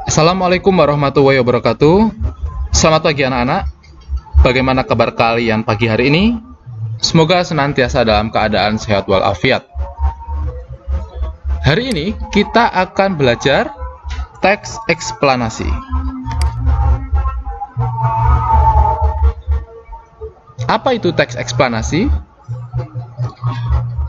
Assalamualaikum warahmatullahi wabarakatuh. Selamat pagi anak-anak. Bagaimana kabar kalian pagi hari ini? Semoga senantiasa dalam keadaan sehat walafiat. Hari ini kita akan belajar teks eksplanasi. Apa itu teks eksplanasi?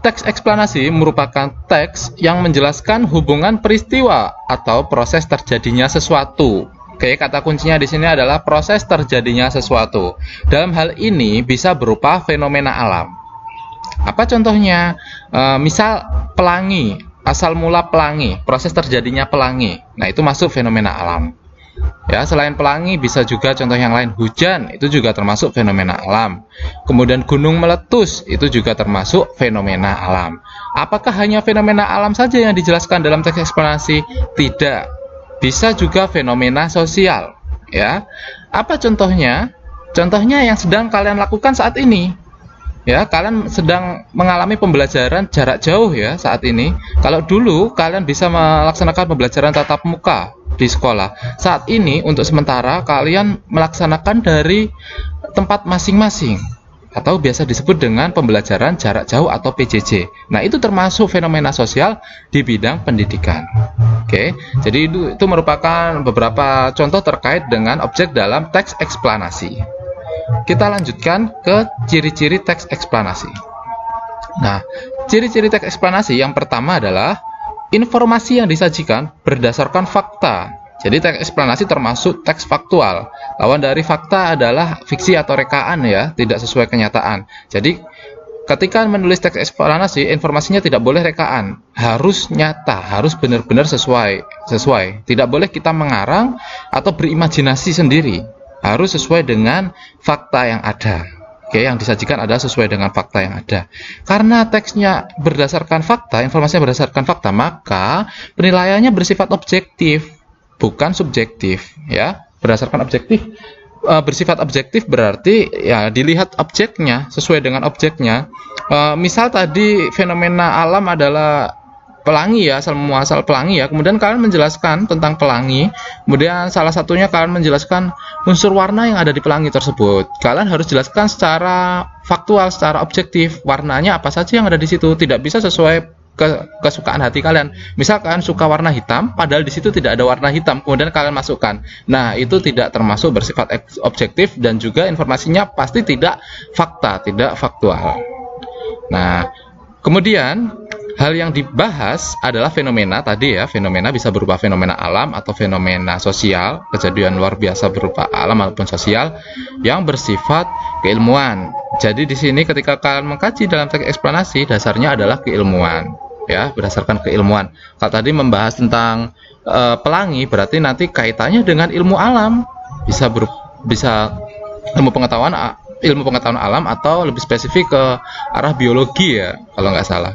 Teks eksplanasi merupakan teks yang menjelaskan hubungan peristiwa atau proses terjadinya sesuatu. Oke, kata kuncinya di sini adalah proses terjadinya sesuatu. Dalam hal ini bisa berupa fenomena alam. Apa contohnya? Misal pelangi, asal mula pelangi, proses terjadinya pelangi. Nah, itu masuk fenomena alam. Ya, selain pelangi bisa juga contoh yang lain, hujan itu juga termasuk fenomena alam. Kemudian gunung meletus itu juga termasuk fenomena alam. Apakah hanya fenomena alam saja yang dijelaskan dalam teks eksplanasi? Tidak. Bisa juga fenomena sosial, ya. Apa contohnya? Contohnya yang sedang kalian lakukan saat ini. Ya, kalian sedang mengalami pembelajaran jarak jauh ya saat ini. Kalau dulu kalian bisa melaksanakan pembelajaran tatap muka di sekolah. Saat ini untuk sementara kalian melaksanakan dari tempat masing-masing atau biasa disebut dengan pembelajaran jarak jauh atau PJJ. Nah, itu termasuk fenomena sosial di bidang pendidikan. Oke, jadi itu merupakan beberapa contoh terkait dengan objek dalam teks eksplanasi. Kita lanjutkan ke ciri-ciri teks eksplanasi. Nah, ciri-ciri teks eksplanasi yang pertama adalah informasi yang disajikan berdasarkan fakta. Jadi teks eksplanasi termasuk teks faktual. Lawan dari fakta adalah fiksi atau rekaan ya, tidak sesuai kenyataan. Jadi ketika menulis teks eksplanasi, informasinya tidak boleh rekaan, harus nyata, harus benar-benar sesuai. Tidak boleh kita mengarang atau berimajinasi sendiri. Harus sesuai dengan fakta yang ada. Oke, yang disajikan adalah sesuai dengan fakta yang ada. Karena teksnya berdasarkan fakta, informasinya berdasarkan fakta, maka penilaiannya bersifat objektif, bukan subjektif, ya. Berdasarkan objektif, bersifat objektif berarti ya dilihat objeknya, sesuai dengan objeknya. Misal tadi fenomena alam adalah pelangi ya, asal muasal pelangi ya. Kemudian kalian menjelaskan tentang pelangi. Kemudian salah satunya kalian menjelaskan unsur warna yang ada di pelangi tersebut. Kalian harus jelaskan secara faktual, secara objektif. Warnanya apa saja yang ada di situ. Tidak bisa sesuai kesukaan hati kalian. Misal kalian suka warna hitam, padahal di situ tidak ada warna hitam. Kemudian kalian masukkan. Nah, itu tidak termasuk bersifat objektif dan juga informasinya pasti tidak fakta, tidak faktual. Nah, kemudian hal yang dibahas adalah fenomena tadi ya. Fenomena bisa berupa fenomena alam atau fenomena sosial, kejadian luar biasa berupa alam maupun sosial yang bersifat keilmuan. Jadi di sini ketika kalian mengkaji dalam teks eksplanasi, dasarnya adalah keilmuan ya, berdasarkan keilmuan. Kalau tadi membahas tentang pelangi, berarti nanti kaitannya dengan ilmu alam, bisa ilmu pengetahuan alam atau lebih spesifik ke arah biologi ya kalau nggak salah.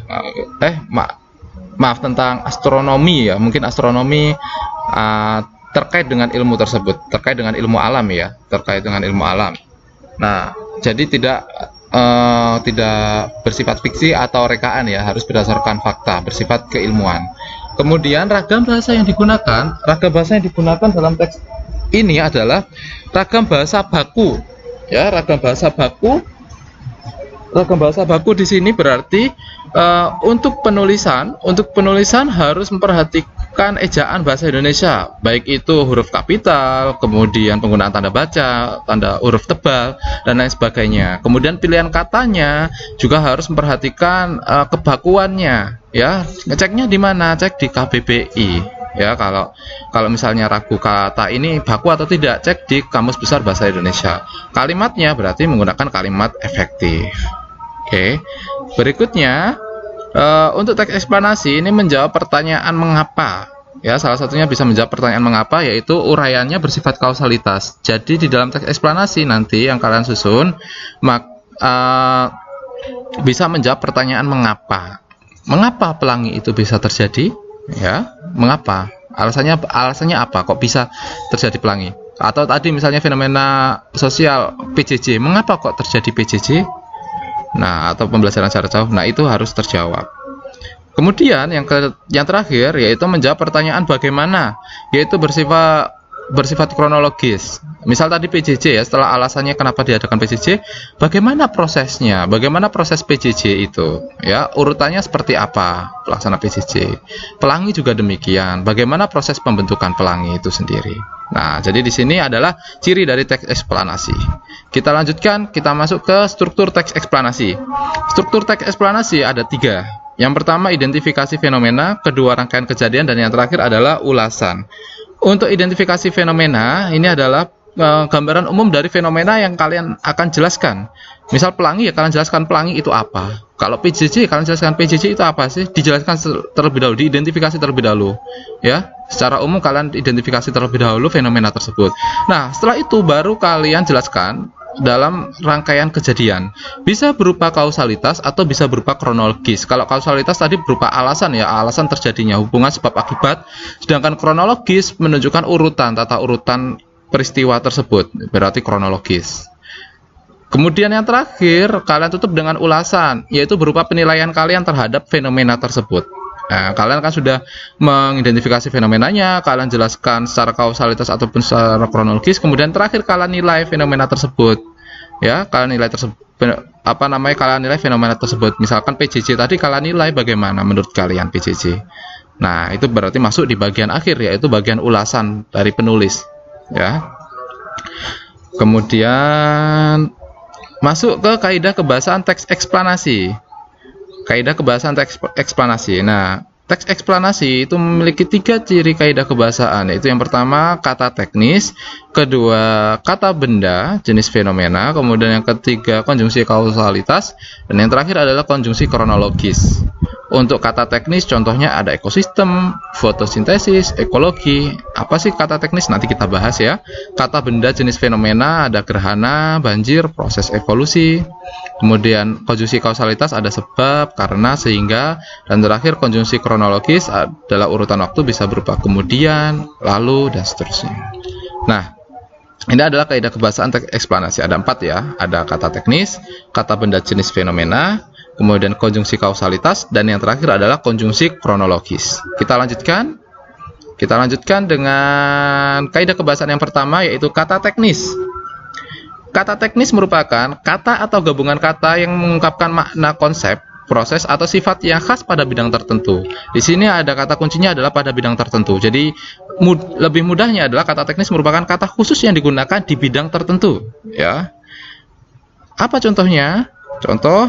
Maaf tentang astronomi ya, mungkin astronomi terkait dengan ilmu tersebut, terkait dengan ilmu alam ya, terkait dengan ilmu alam. Nah, jadi tidak bersifat fiksi atau rekaan ya, harus berdasarkan fakta, bersifat keilmuan. Kemudian ragam bahasa yang digunakan dalam teks ini adalah ragam bahasa baku. Ya, ragam bahasa baku di sini berarti untuk penulisan harus memperhatikan ejaan bahasa Indonesia, baik itu huruf kapital, kemudian penggunaan tanda baca, tanda huruf tebal dan lain sebagainya. Kemudian pilihan katanya juga harus memperhatikan kebakuannya, ya. Ngeceknya di mana? Cek di KBBI. Ya, kalau misalnya ragu kata ini baku atau tidak, cek di Kamus Besar Bahasa Indonesia. Kalimatnya berarti menggunakan kalimat efektif. Oke. Berikutnya untuk teks eksplanasi ini menjawab pertanyaan mengapa. Ya, salah satunya bisa menjawab pertanyaan mengapa, yaitu uraiannya bersifat kausalitas. Jadi di dalam teks eksplanasi nanti yang kalian susun bisa menjawab pertanyaan mengapa. Mengapa pelangi itu bisa terjadi? Ya, mengapa? Alasannya apa? Kok bisa terjadi pelangi? Atau tadi misalnya fenomena sosial PJJ, mengapa kok terjadi PJJ? Nah, atau pembelajaran jarak jauh. Nah, itu harus terjawab. Kemudian yang terakhir yaitu menjawab pertanyaan bagaimana, yaitu bersifat kronologis. Misal tadi PJJ ya, setelah alasannya kenapa diadakan PJJ, bagaimana prosesnya, bagaimana proses PJJ itu, ya, urutannya seperti apa pelaksana PJJ. Pelangi juga demikian, bagaimana proses pembentukan pelangi itu sendiri. Nah, jadi di sini adalah ciri dari teks eksplanasi. Kita lanjutkan, kita masuk ke struktur teks eksplanasi. Struktur teks eksplanasi ada 3. Yang pertama identifikasi fenomena, kedua rangkaian kejadian, dan yang terakhir adalah ulasan. Untuk identifikasi fenomena, ini adalah gambaran umum dari fenomena yang kalian akan jelaskan. Misal pelangi, ya kalian jelaskan pelangi itu apa. Kalau PJJ, kalian jelaskan PJJ itu apa sih? Dijelaskan terlebih dahulu, diidentifikasi terlebih dahulu. Ya, secara umum kalian identifikasi terlebih dahulu fenomena tersebut. Nah, setelah itu baru kalian jelaskan dalam rangkaian kejadian. Bisa berupa kausalitas atau bisa berupa kronologis. Kalau kausalitas tadi berupa alasan ya, alasan terjadinya hubungan sebab akibat. Sedangkan kronologis menunjukkan urutan, tata urutan peristiwa tersebut, berarti kronologis. Kemudian yang terakhir, kalian tutup dengan ulasan, yaitu berupa penilaian kalian terhadap fenomena tersebut. Nah, kalian kan sudah mengidentifikasi fenomenanya, kalian jelaskan secara kausalitas ataupun secara kronologis, kemudian terakhir kalian nilai fenomena tersebut. Ya, kalian nilai tersebut kalian nilai fenomena tersebut. Misalkan PJJ tadi kalian nilai bagaimana menurut kalian PJJ. Nah, itu berarti masuk di bagian akhir, yaitu bagian ulasan dari penulis, ya. Kemudian masuk ke kaidah kebahasaan teks eksplanasi. Kaidah kebahasaan teks eksplanasi. Nah, teks eksplanasi itu memiliki 3 ciri kaidah kebahasaan, yaitu yang pertama kata teknis, kedua kata benda jenis fenomena, kemudian yang ketiga konjungsi kausalitas, dan yang terakhir adalah konjungsi kronologis. Untuk kata teknis contohnya ada ekosistem, fotosintesis, ekologi. Apa sih kata teknis? Nanti kita bahas ya. Kata benda jenis fenomena ada gerhana, banjir, proses evolusi. Kemudian konjungsi kausalitas ada sebab, karena, sehingga, dan terakhir konjungsi kronologis adalah urutan waktu, bisa berupa kemudian, lalu, dan seterusnya. Nah, ini adalah kaidah kebahasaan teks eksplanasi. Ada 4 ya. Ada kata teknis, kata benda jenis fenomena, kemudian konjungsi kausalitas, dan yang terakhir adalah konjungsi kronologis. Kita lanjutkan. Kita lanjutkan dengan kaidah kebahasaan yang pertama, yaitu kata teknis. Kata teknis merupakan kata atau gabungan kata yang mengungkapkan makna, konsep, proses, atau sifat yang khas pada bidang tertentu. Di sini ada kata kuncinya adalah pada bidang tertentu. Jadi lebih mudahnya adalah kata teknis merupakan kata khusus yang digunakan di bidang tertentu. Ya. Apa contohnya? Contoh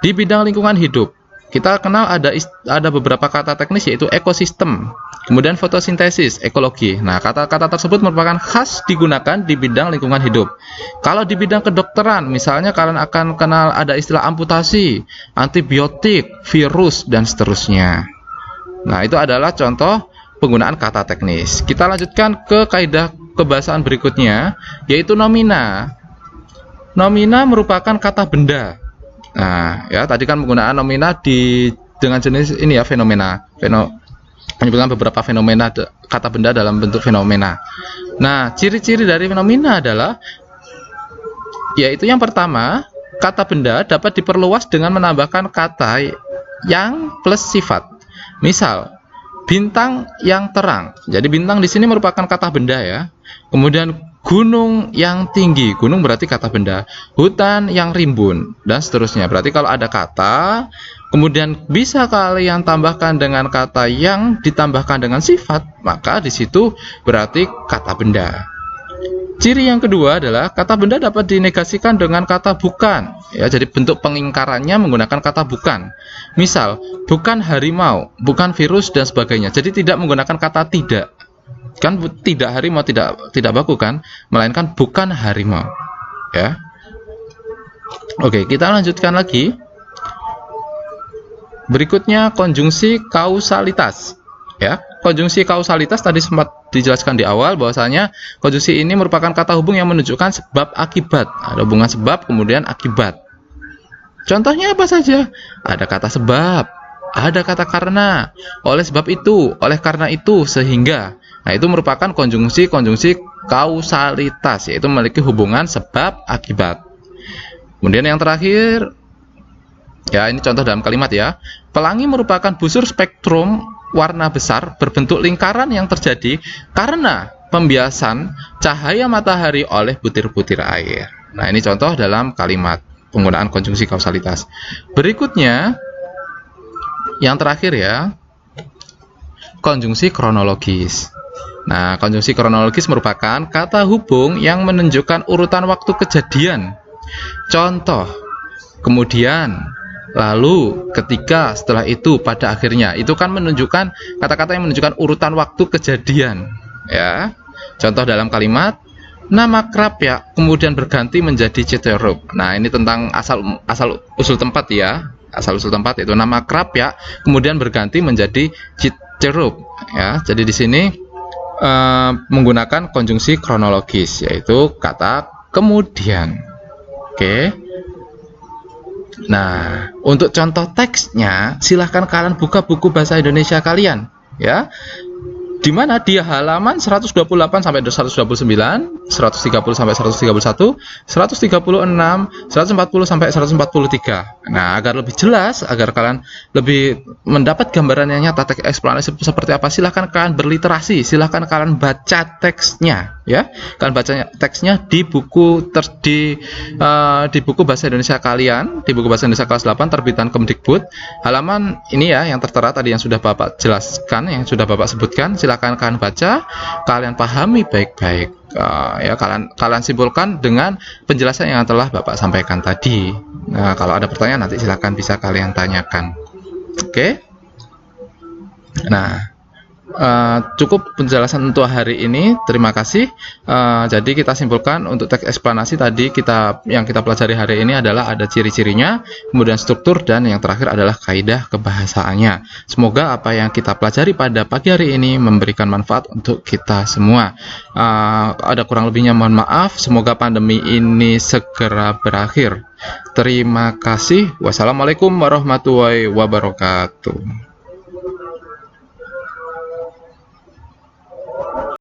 di bidang lingkungan hidup. Kita kenal ada beberapa kata teknis, yaitu ekosistem, kemudian fotosintesis, ekologi. Nah, kata-kata tersebut merupakan khas digunakan di bidang lingkungan hidup. Kalau di bidang kedokteran, misalnya kalian akan kenal ada istilah amputasi, antibiotik, virus, dan seterusnya. Nah, itu adalah contoh penggunaan kata teknis. Kita lanjutkan ke kaidah kebahasaan berikutnya, yaitu nomina. Nomina merupakan kata benda. Nah, ya tadi kan penggunaan nomina dengan jenis ini ya, fenomena. Menyebutkan beberapa fenomena kata benda dalam bentuk fenomena. Nah, ciri-ciri dari fenomena adalah, yaitu yang pertama, kata benda dapat diperluas dengan menambahkan kata yang plus sifat. Misal, bintang yang terang. Jadi bintang di sini merupakan kata benda ya. Kemudian gunung yang tinggi, gunung berarti kata benda. Hutan yang rimbun, dan seterusnya. Berarti kalau ada kata, kemudian bisa kalian tambahkan dengan kata yang ditambahkan dengan sifat, maka di situ berarti kata benda. Ciri yang kedua adalah kata benda dapat dinegasikan dengan kata bukan. Ya, jadi bentuk pengingkarannya menggunakan kata bukan. Misal, bukan harimau, bukan virus, dan sebagainya. Jadi tidak menggunakan kata tidak. Kan tidak harimau, tidak baku kan, melainkan bukan harimau. Ya. Oke, kita lanjutkan lagi. Berikutnya konjungsi kausalitas. Ya, konjungsi kausalitas tadi sempat dijelaskan di awal bahwasanya konjungsi ini merupakan kata hubung yang menunjukkan sebab akibat. Ada hubungan sebab kemudian akibat. Contohnya apa saja? Ada kata sebab, ada kata karena, oleh sebab itu, oleh karena itu, sehingga. Nah, itu merupakan konjungsi kausalitas, yaitu memiliki hubungan sebab akibat. Kemudian yang terakhir, Ya, ini contoh dalam kalimat ya. Pelangi merupakan busur spektrum warna besar berbentuk lingkaran yang terjadi karena pembiasan cahaya matahari oleh butir-butir air. Nah, ini contoh dalam kalimat penggunaan konjungsi kausalitas. Berikutnya, yang terakhir ya, konjungsi kronologis. Nah, konjungsi kronologis merupakan kata hubung yang menunjukkan urutan waktu kejadian. Contoh, kemudian, lalu, ketika, setelah itu, pada akhirnya. Itu kan menunjukkan kata-kata yang menunjukkan urutan waktu kejadian. Ya, contoh dalam kalimat, nama Krapyak kemudian berganti menjadi Citerup. Nah, ini tentang asal usul tempat ya. Asal usul tempat itu nama Krapyak kemudian berganti menjadi Citerup. Ya, jadi di sini menggunakan konjungsi kronologis, yaitu kata kemudian. Oke. Nah, untuk contoh teksnya, silahkan kalian buka buku bahasa Indonesia kalian, ya. Di mana dia halaman 128 sampai 129, 130 sampai 131, 136, 140 sampai 143. Nah, agar lebih jelas, agar kalian lebih mendapat gambaran yang nyata teks eksplanasi seperti apa, silahkan kalian berliterasi, silahkan kalian baca teksnya, ya. Kalian baca teksnya di buku di buku bahasa Indonesia kalian, di buku bahasa Indonesia kelas 8 terbitan Kemdikbud, halaman ini ya yang tertera tadi yang sudah Bapak jelaskan, yang sudah Bapak sebutkan. Silakan kalian baca, kalian pahami baik-baik, ya kalian simpulkan dengan penjelasan yang telah Bapak sampaikan tadi. Nah, kalau ada pertanyaan nanti silakan bisa kalian tanyakan. Oke. Nah, cukup penjelasan untuk hari ini. Terima kasih. Jadi kita simpulkan untuk teks eksplanasi tadi yang kita pelajari hari ini adalah ada ciri-cirinya, kemudian struktur, dan yang terakhir adalah kaidah kebahasaannya. Semoga apa yang kita pelajari pada pagi hari ini memberikan manfaat untuk kita semua. Ada kurang lebihnya mohon maaf. Semoga pandemi ini segera berakhir. Terima kasih. Wassalamualaikum warahmatullahi wabarakatuh.